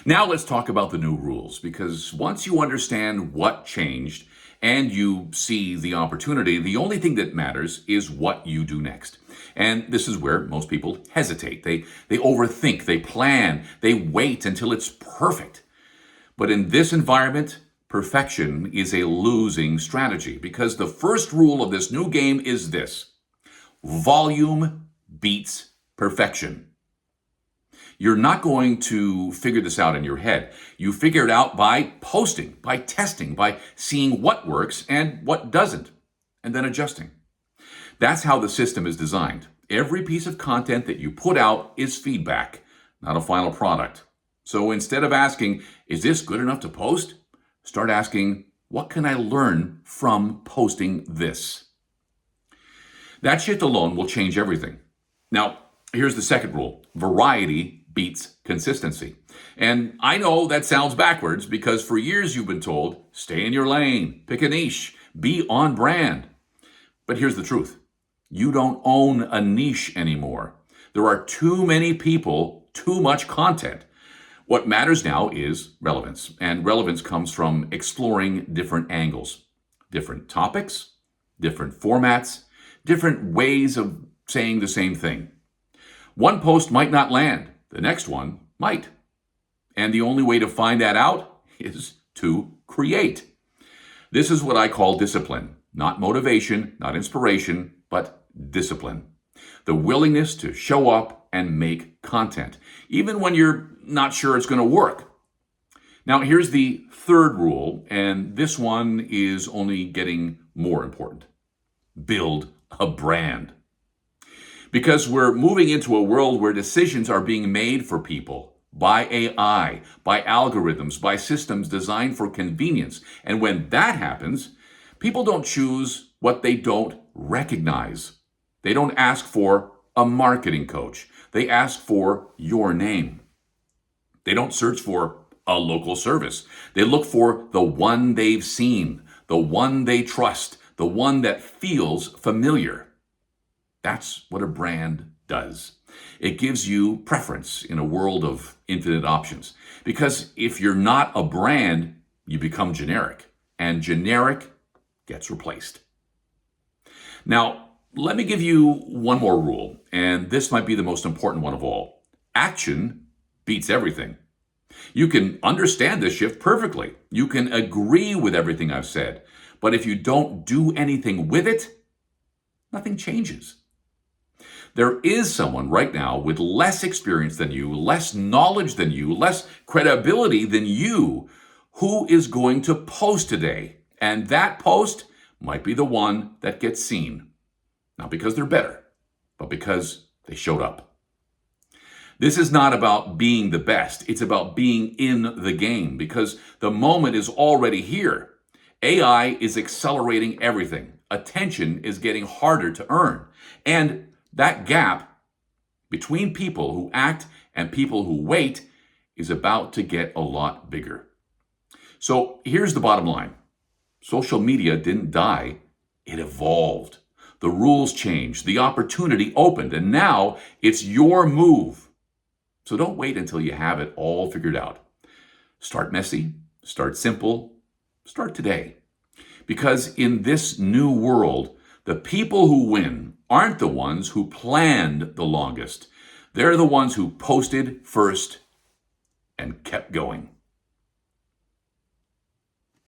Now let's talk about the new rules, because once you understand what changed and you see the opportunity, the only thing that matters is what you do next. And this is where most people hesitate. They overthink, they plan, they wait until it's perfect. But in this environment, perfection is a losing strategy, because the first rule of this new game is this: volume beats perfection. You're not going to figure this out in your head. You figure it out by posting, by testing, by seeing what works and what doesn't, and then adjusting. That's how the system is designed. Every piece of content that you put out is feedback, not a final product. So instead of asking, is this good enough to post? Start asking, what can I learn from posting this? That shift alone will change everything. Now, here's the second rule: variety beats consistency. And I know that sounds backwards, because for years you've been told, stay in your lane, pick a niche, be on brand. But here's the truth: you don't own a niche anymore. There are too many people, too much content. What matters now is relevance, and relevance comes from exploring different angles, different topics, different formats, different ways of saying the same thing. One post might not land, the next one might. And the only way to find that out is to create. This is what I call discipline. Not motivation, not inspiration, but discipline. The willingness to show up and make content, even when you're not sure it's going to work. Now, here's the third rule, and this one is only getting more important: build a brand. Because we're moving into a world where decisions are being made for people by AI, by algorithms, by systems designed for convenience. And when that happens, people don't choose what they don't recognize. They don't ask for a marketing coach. They ask for your name. They don't search for a local service. They look for the one they've seen, the one they trust, the one that feels familiar. That's what a brand does. It gives you preference in a world of infinite options. Because if you're not a brand, you become generic, and generic gets replaced. Now, let me give you one more rule, and this might be the most important one of all. Action beats everything. You can understand this shift perfectly. You can agree with everything I've said. But if you don't do anything with it, nothing changes. There is someone right now with less experience than you, less knowledge than you, less credibility than you, who is going to post today. And that post might be the one that gets seen. Not because they're better, but because they showed up. This is not about being the best. It's about being in the game, because the moment is already here. AI is accelerating everything. Attention is getting harder to earn. And that gap between people who act and people who wait is about to get a lot bigger. So here's the bottom line. Social media didn't die, it evolved. The rules changed, the opportunity opened, and now it's your move. So don't wait until you have it all figured out. Start messy, start simple, start today. Because in this new world, the people who win aren't the ones who planned the longest. They're the ones who posted first and kept going.